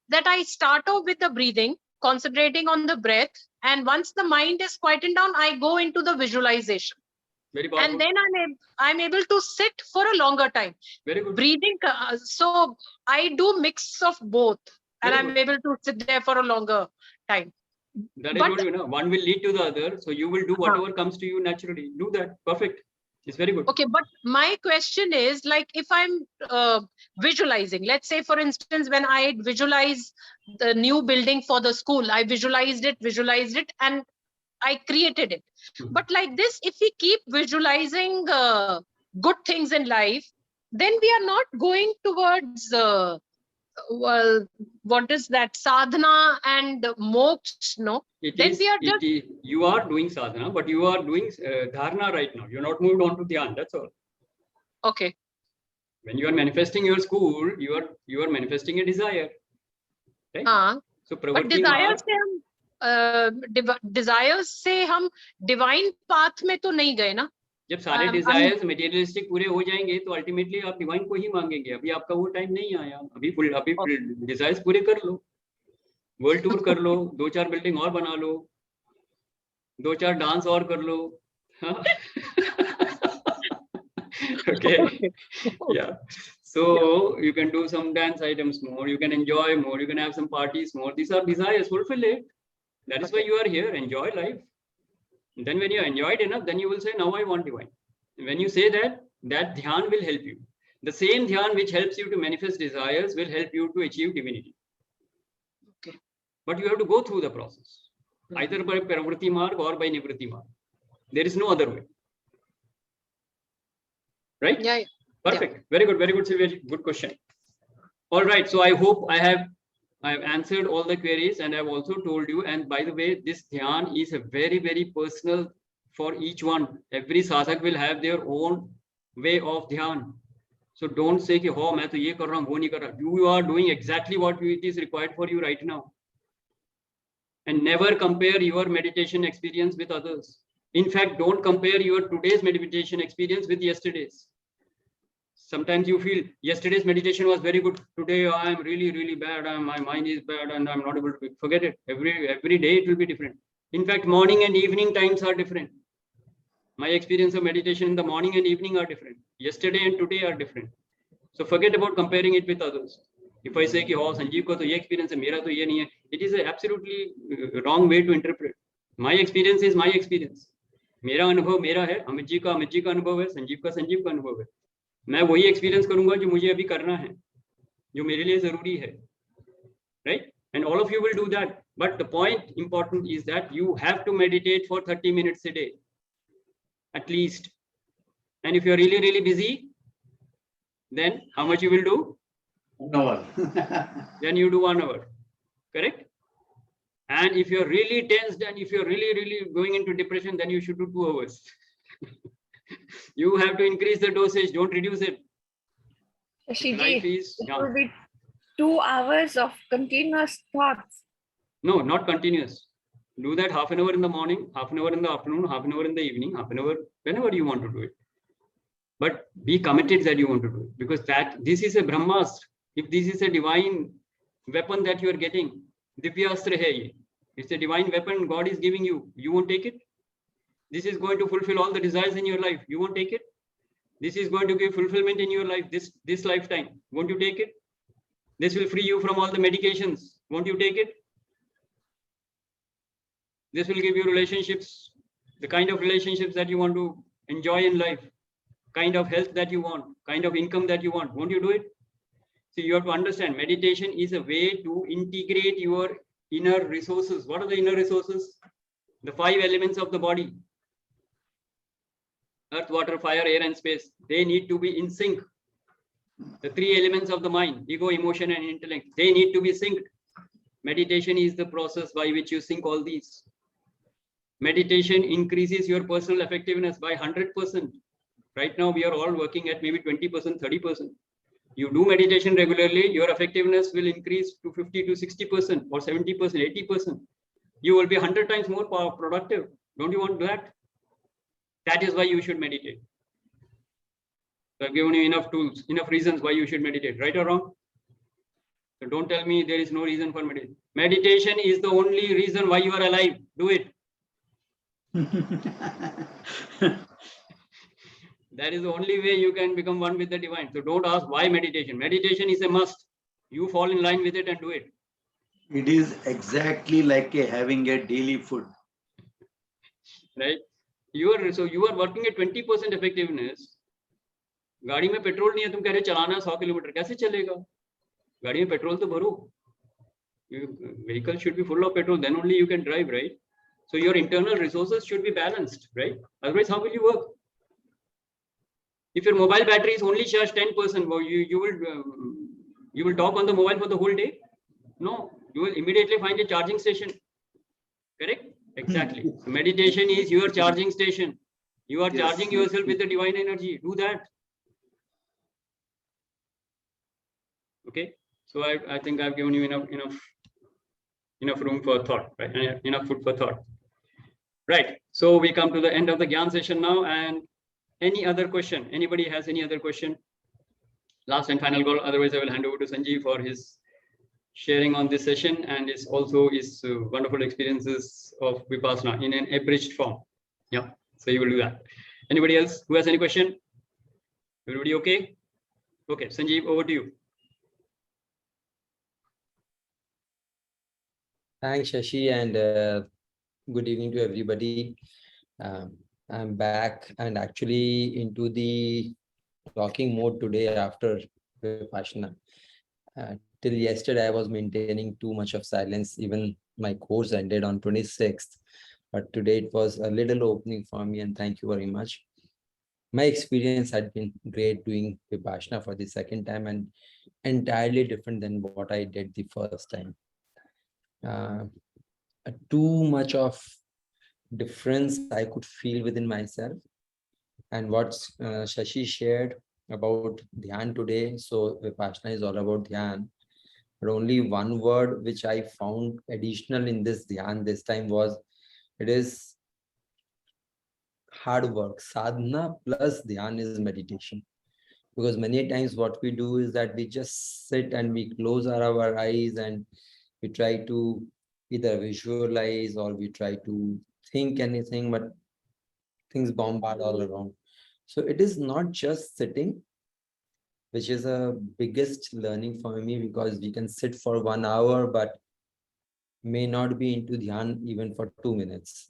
that I start off with the breathing, concentrating on the breath. And once the mind is quietened down, I go into the visualization. Very powerful. And then I'm able to sit for a longer time. Very good. Breathing. So I do mix of both. And I'm able to sit there for a longer time. That is what you know. One will lead to the other. So you will do whatever comes to you naturally. Do that. Perfect. It's very good. Okay, but my question is, like, if I'm visualizing, let's say, for instance, when I visualize the new building for the school, I visualized it, and I created it. But like this, if we keep visualizing good things in life, then we are not going towards well, what is that, sadhana and moksha? No, then we are just. You are doing sadhana, but you are doing dharana right now. You're not moved on to dhyan. That's all. Okay. When you are manifesting your school, you are manifesting a desire. Right? So but desires से हम divine path में तो नहीं गए ना. जब सारे desires materialistic पूरे हो जाएंगे तो अल्टीमेटली आप डिवाइन को ही मांगेंगे. अभी आपका वो टाइम नहीं आया. अभी डिजायर्स पूरे कर लो, वर्ल्ड टूर कर लो, 2-4 बिल्डिंग और बना लो, 2-4 डांस और कर लो. Okay. Yeah. So you can do some dance items more, you can enjoy more, you can have some parties more. These are desires. Fulfill it. That is why you are here. Enjoy life. And then when you enjoyed enough, then you will say, now I want divine. And when you say that, that dhyan will help you. The same dhyan which helps you to manifest desires will help you to achieve divinity. Okay. But you have to go through the process, either by pravritti marg or by nivritti marg. There is no other way. Right? Yeah. Perfect. Yeah. Very good. Very good. Very good question. All right. So I hope I have answered all the queries, and I've also told you. And by the way, this dhyan is a very, very personal for each one. Every sadhak will have their own way of dhyan. So don't say ki, "Oh, main to ye kar raha hu, wo nahi kar raha." You are doing exactly what it is required for you right now. And never compare your meditation experience with others. In fact, don't compare your today's meditation experience with yesterday's. Sometimes you feel yesterday's meditation was very good. Today I am really, really bad. My mind is bad and I'm not able to forget it. Every day it will be different. In fact, morning and evening times are different. My experience of meditation in the morning and evening are different. Yesterday and today are different. So forget about comparing it with others. If I say, oh, Sanjeev ko to ye experience hai, mera to ye nahi hai, it is an absolutely wrong way to interpret. My experience is my experience. मेरा अनुभव मेरा है, अमित जी का अनुभव है, संजीव का अनुभव है. मैं वही एक्सपीरियंस करूंगा जो मुझे अभी करना है, जो मेरे लिए जरूरी है. Right? And all of you will do that. But the point important is that you have to meditate for 30 minutes a day, at least. And if you're really, really busy, then how much you will do? 1 hour. Then you do 1 hour. Correct? And if you're really tensed and if you're really, really going into depression, then you should do 2 hours. You have to increase the dosage, don't reduce it. Shashi ji, it will be 2 hours of continuous thoughts. No, not continuous. Do that half an hour in the morning, half an hour in the afternoon, half an hour in the evening, half an hour, whenever you want to do it. But be committed that you want to do it, because this is a Brahmastra. If this is a divine weapon that you are getting, Divyastra hai ye. It's a divine weapon God is giving you. You won't take it? This is going to fulfill all the desires in your life. You won't take it? This is going to give fulfillment in your life this lifetime. Won't you take it? This will free you from all the medications. Won't you take it? This will give you relationships, the kind of relationships that you want to enjoy in life, kind of health that you want, kind of income that you want. Won't you do it? So you have to understand, meditation is a way to integrate your inner resources. What are the inner resources? The 5 elements of the body. Earth, water, fire, air, and space. They need to be in sync. The 3 elements of the mind, ego, emotion, and intellect. They need to be synced. Meditation is the process by which you sync all these. Meditation increases your personal effectiveness by 100%. Right now, we are all working at maybe 20%, 30%. You do meditation regularly, your effectiveness will increase to 50 to 60% or 70%, 80%. You will be 100 times more productive. Don't you want that? That is why you should meditate. So I've given you enough tools, enough reasons why you should meditate, right or wrong? So don't tell me there is no reason for meditation. Meditation is the only reason why you are alive. Do it. That is the only way you can become one with the divine. So don't ask why meditation. Meditation is a must. You fall in line with it and do it. It is exactly like having a daily food. Right? you are working at 20% effectiveness. गाड़ी में petrol नहीं है, तुम कह रहे चलाना 100 kilometre, कैसे चलेगा? गाड़ी में पेट्रोल तो भरो. Vehicle should be full of petrol, then only you can drive, right? So your internal resources should be balanced, right? Otherwise, how will you work? If your mobile battery is only charged 10%, well, you will talk on the mobile for the whole day? No, you will immediately find a charging station. Correct? Exactly. So meditation is your charging station. You are charging yourself with the divine energy. Do that. Okay. So I think I've given you enough room for thought, right? Enough food for thought. Right. So we come to the end of the Gyan session now. And any other question? Anybody has any other question? Last and final goal. Otherwise, I will hand over to Sanjeev for his sharing on this session and his wonderful experiences of Vipassana in an abridged form. Yeah. So you will do that. Anybody else who has any question? Everybody okay? Okay, Sanjeev, over to you. Thanks, Shashi, and good evening to everybody. I'm back and actually into the talking mode today after Vipassana. Till yesterday, I was maintaining too much of silence. Even my course ended on 26th, but today it was a little opening for me, and thank you very much. My experience had been great doing Vipassana for the second time and entirely different than what I did the first time. Too much of difference I could feel within myself, and what Shashi shared about Dhyan today. So Vipassana is all about Dhyan, but only one word which I found additional in this Dhyan this time was, it is hard work. Sadhana plus Dhyan is meditation. Because many times what we do is that we just sit and we close our eyes and we try to either visualize or we try to think anything, but things bombard all around. So it is not just sitting, which is a biggest learning for me, because we can sit for 1 hour, but may not be into Dhyan even for 2 minutes.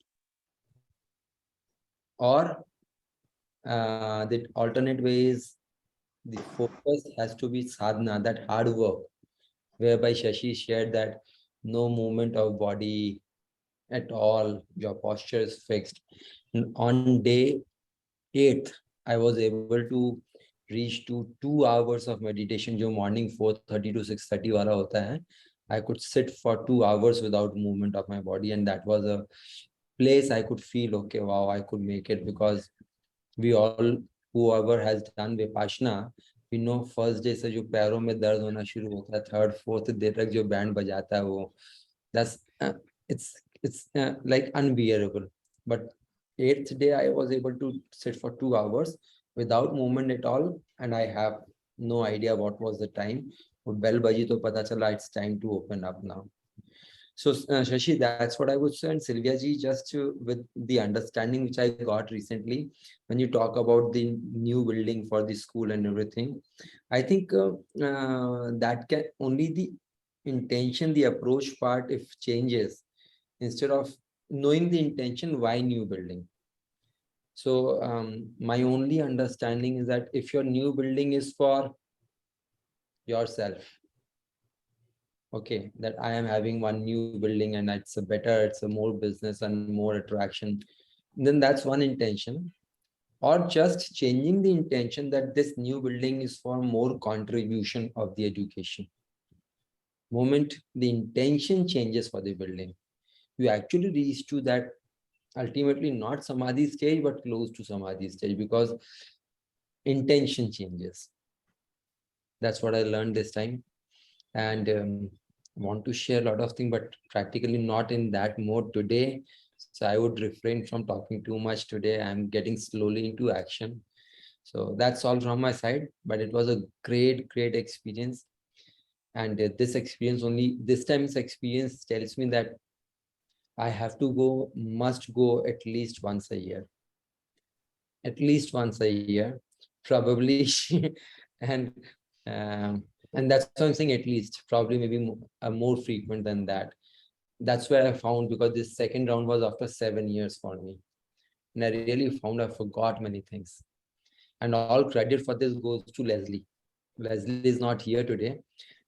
Or the alternate way is the focus has to be sadhana, that hard work, whereby Shashi shared that no movement of body at all, your posture is fixed. And on day 8th, I was able to reach to 2 hours of meditation, jo morning 4:30 to 6:30 wala hota hai. I could sit for 2 hours without movement of my body, and that was a place I could feel, okay, wow, I could make it, because we all, whoever has done Vipassana, we know first day se jo पैरों में दर्द होना शुरू होता है, 3rd, 4th day तक जो band बजाता है वो, that's it's like unbearable. But 8th day I was able to sit for 2 hours without movement at all, and I have no idea what was the time. Bell baji to pata chala it's time to open up now. So Shashi, that's what I would say. And Sylvia ji, just with the understanding which I got recently, when you talk about the new building for the school and everything, I think that can only the intention, the approach part, if changes, instead of knowing the intention, why new building? So my only understanding is that if your new building is for yourself, okay, that I am having one new building and it's a more business and more attraction, then that's one intention. Or just changing the intention that this new building is for more contribution of the education. Moment the intention changes for the building, you actually reach to that ultimately not Samadhi stage, but close to Samadhi stage, because intention changes. That's what I learned this time. And want to share a lot of things, but practically not in that mode today. So I would refrain from talking too much today. I'm getting slowly into action. So that's all from my side, but it was a great experience. And this experience, only this time's experience tells me that I have to go, must go at least once a year. At least once a year, probably. And that's why I'm saying at least, probably maybe more frequent than that. That's where I found, because this second round was after 7 years for me. And I really found I forgot many things. And all credit for this goes to Leslie. Leslie is not here today.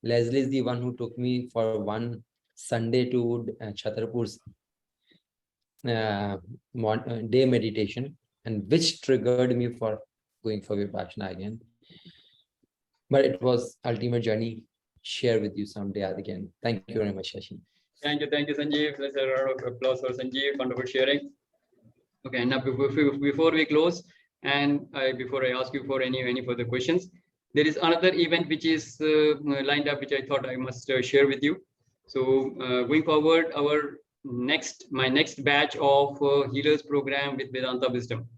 Leslie is the one who took me for one Sunday to Chhatarpur's day meditation, and which triggered me for going for Vipassana again. But it was ultimate journey. Share with you someday again. Thank you very much, Shashi. Thank you, Sanjeev. Let's have a round of applause for Sanjeev. Wonderful sharing. Okay, now before we close, and before I ask you for any further questions, there is another event which is lined up, which I thought I must share with you. So going forward, my next batch of healers program with Vedanta Wisdom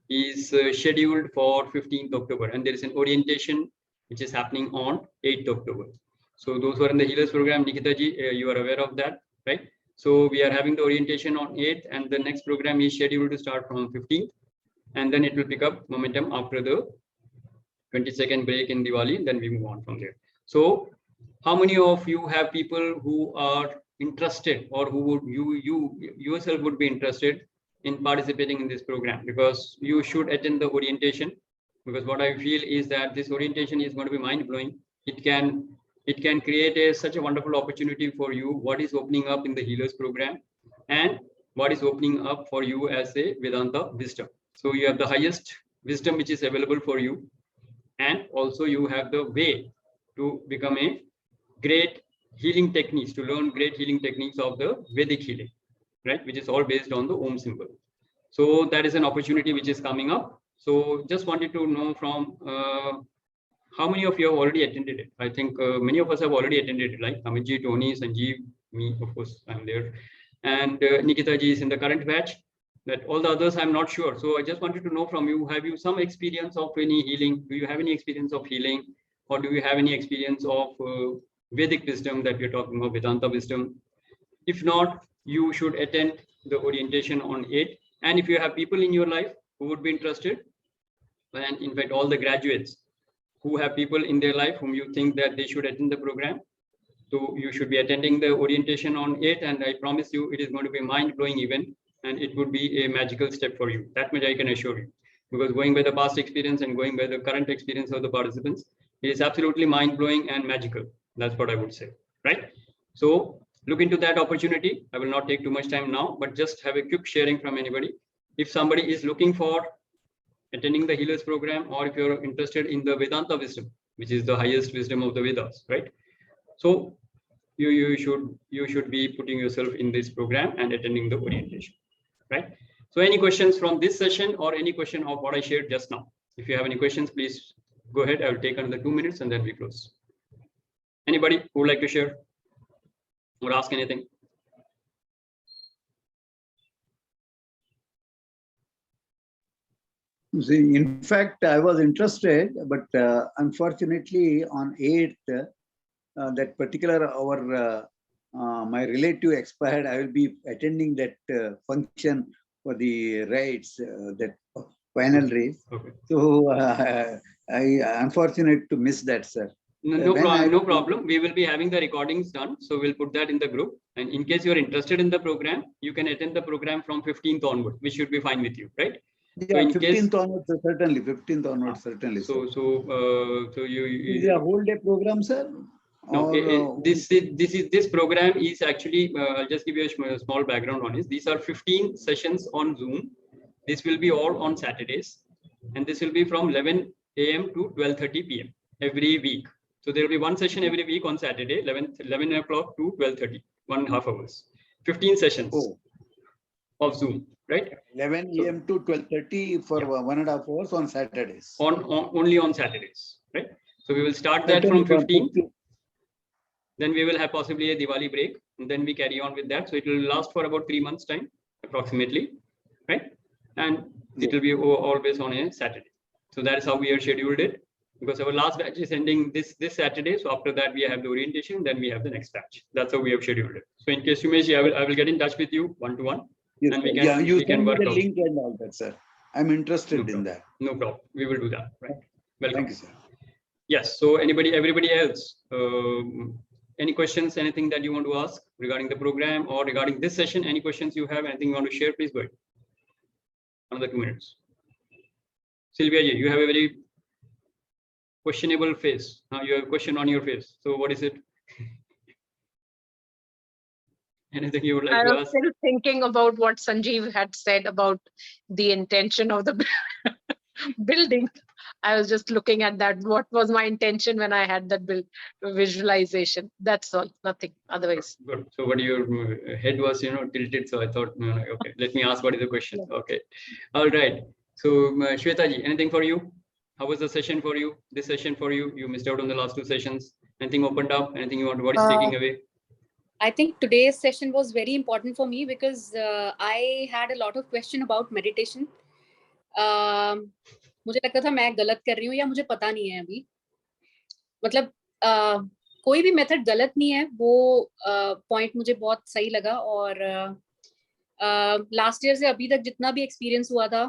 is scheduled for 15th October, and there is an orientation which is happening on 8th October. So those who are in the healers program, Nikita ji, you are aware of that, right? So we are having the orientation on 8th, and the next program is scheduled to start from 15th, and then it will pick up momentum after the 22nd break in Diwali, then we move on from there. So how many of you have people who are interested, or who would you yourself would be interested in participating in this program? Because you should attend the orientation, because what I feel is that this orientation is going to be mind-blowing. It can create such a wonderful opportunity for you, what is opening up in the healers program and what is opening up for you as a Vedanta wisdom. So you have the highest wisdom which is available for you, and also you have the way to become a great healing techniques, to learn great healing techniques of the Vedic healing, right, which is all based on the Om symbol. So that is an opportunity which is coming up. So just wanted to know from how many of you have already attended it? I think many of us have already attended it, like Amitji, Tony, Sanjeev, me, of course, I'm there. And Nikita ji is in the current batch. That all the others, I'm not sure. So I just wanted to know from you, have you some experience of any healing? Do you have any experience of healing? Or do you have any experience of Vedic wisdom that we're talking about, Vedanta wisdom? If not, you should attend the orientation on 8th. And if you have people in your life who would be interested, and in fact, all the graduates who have people in their life whom you think that they should attend the program, so you should be attending the orientation on 8th, and I promise you it is going to be a mind-blowing event, and it would be a magical step for you. That much I can assure you, because going by the past experience and going by the current experience of the participants, it is absolutely mind-blowing and magical. That's what I would say, right? So look into that opportunity. I will not take too much time now, but just have a quick sharing from anybody. If somebody is looking for attending the healers program, or if you're interested in the Vedanta wisdom, which is the highest wisdom of the Vedas, right? So you should be putting yourself in this program and attending the orientation, right? So any questions from this session, or any question of what I shared just now? If you have any questions, please go ahead. I will take another 2 minutes and then we close. Anybody who would like to share or ask anything? See, in fact, I was interested, but unfortunately on 8th, that particular my relative expired. I will be attending that function for the rites, that final race. Okay. So I unfortunate to miss that, sir. No problem. We will be having the recordings done. So we'll put that in the group. And in case you're interested in the program, you can attend the program from 15th onward, which should be fine with you, right? Yeah, so 15th onwards, certainly. 15th onwards, certainly. So you is it a whole day program, sir? No, this program is actually, I'll just give you a small background on it. These are 15 sessions on Zoom. This will be all on Saturdays, and this will be from 11 a.m. to 12:30 p.m. every week. So there will be one session every week on Saturday, 11 o'clock to 12:30, 1.5 hours, 15 sessions of Zoom, right? 11 a.m. to 12:30 for 1.5 hours on Saturdays. Only on Saturdays, right? So we will start that from 15. Then we will have possibly a Diwali break, and then we carry on with that. So it will last for about 3 months' time, approximately, right? And it will be always on a Saturday. So that is how we have scheduled it, because our last batch is ending this Saturday. So after that, we have the orientation, then we have the next batch. That's how we have scheduled it. So in case you may see, I will get in touch with you one-to-one. Yes, and we can work the out. link and all that, sir. I'm interested in that. No problem. We will do that. Right. Welcome. Thank you, sir. Yes. So everybody else, any questions, anything that you want to ask regarding the program or regarding this session? Any questions you have, anything you want to share, please go ahead. another 2 minutes. Sylvia ji, you have a very questionable face. Now you have a question on your face. So what is it? Anything you would like I to was ask? still thinking about what Sanjeev had said about the intention of the building. I was just looking at that. What was my intention when I had that visualization? That's all, nothing otherwise. Good. So what your head was, tilted. So I thought, okay, let me ask what is the question. Okay. All right. So Shweta ji, anything for you? How was the session for you? This session for you? You missed out on the last 2 sessions. Anything opened up? Anything you want? What is taking away? I think today's session was very important for me because I had a lot of question about meditation. मुझे लगता था मैं गलत कर रही हूँ या मुझे पता नहीं है अभी. मतलब कोई भी मेथड गलत नहीं है, वो पॉइंट मुझे बहुत सही लगा. और लास्ट ईयर से अभी तक जितना भी एक्सपीरियंस हुआ था,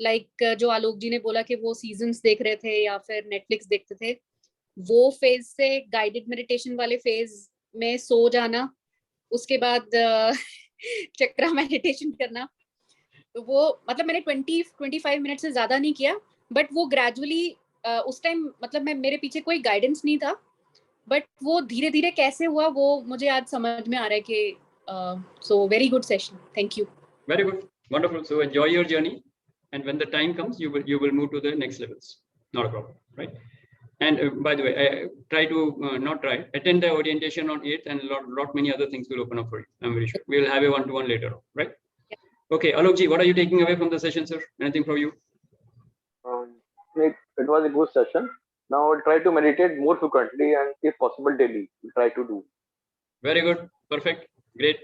लाइक जो आलोक जी ने बोला कि वो सीजन्स देख रहे थे या फिर नेटफ्लिक्स देखते थे, वो फेज से गाइडेड मेडिटेशन वाले फेज में सो जाना, उसके बाद चक्रा मेडिटेशन करना, तो वो मतलब मैंने 20-25 मिनट से ज्यादा नहीं किया, बट वो ग्रेजुअली उस टाइम मतलब मेरे पीछे कोई गाइडेंस नहीं था, बट वो धीरे धीरे कैसे हुआ वो मुझे आज समझ में आ रहा है कि so very good session. Thank you. Very good, wonderful. So enjoy your journey, and when the time comes, you will move to the next levels. Not a problem, right? And by the way, try to attend the orientation on 8th, and lot many other things will open up for you. I'm very sure. We'll have a one-to-one later on, right? Yeah. Okay, Alok ji, what are you taking away from the session, sir? Anything from you? It was a good session. Now I'll try to meditate more frequently and if possible daily. We'll try to do. Very good, perfect, great.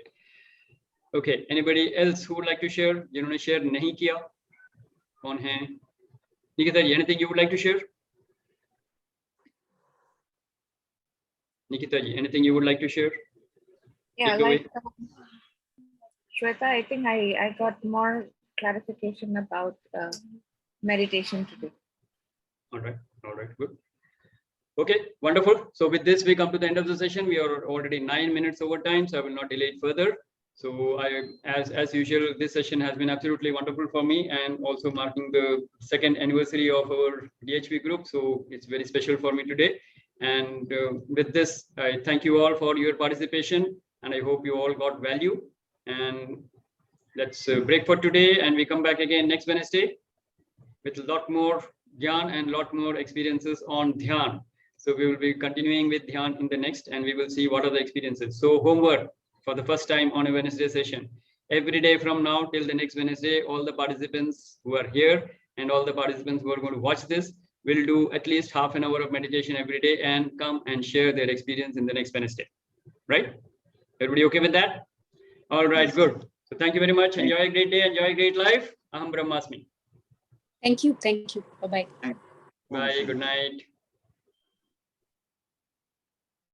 Okay, anybody else who would like to share? जिन्होंने share नहीं किया, कौन है? Nikita ji, anything you would like to share? Nikita ji, anything you would like to share? Yeah, Take away. like Shweta, I think I got more clarification about meditation today. All right, good. Okay, wonderful. So with this, we come to the end of the session. We are already 9 minutes over time, so I will not delay it further. So as usual, this session has been absolutely wonderful for me, and also marking the 2nd anniversary of our DHV group. So it's very special for me today. And with this, I thank you all for your participation, and I hope you all got value. And let's break for today, and we come back again next Wednesday with a lot more Dhyan and a lot more experiences on Dhyan. So we will be continuing with Dhyan in the next, and we will see what are the experiences. So homework for the first time on a Wednesday session. Every day from now till the next Wednesday, all the participants who are here and all the participants who are going to watch this will do at least half an hour of meditation every day and come and share their experience in the next Wednesday. Right? Everybody okay with that? All right, good. So thank you very much. Enjoy a great day. Enjoy a great life. Aham Brahmasmi. Thank you. Bye-bye. Bye. Good night.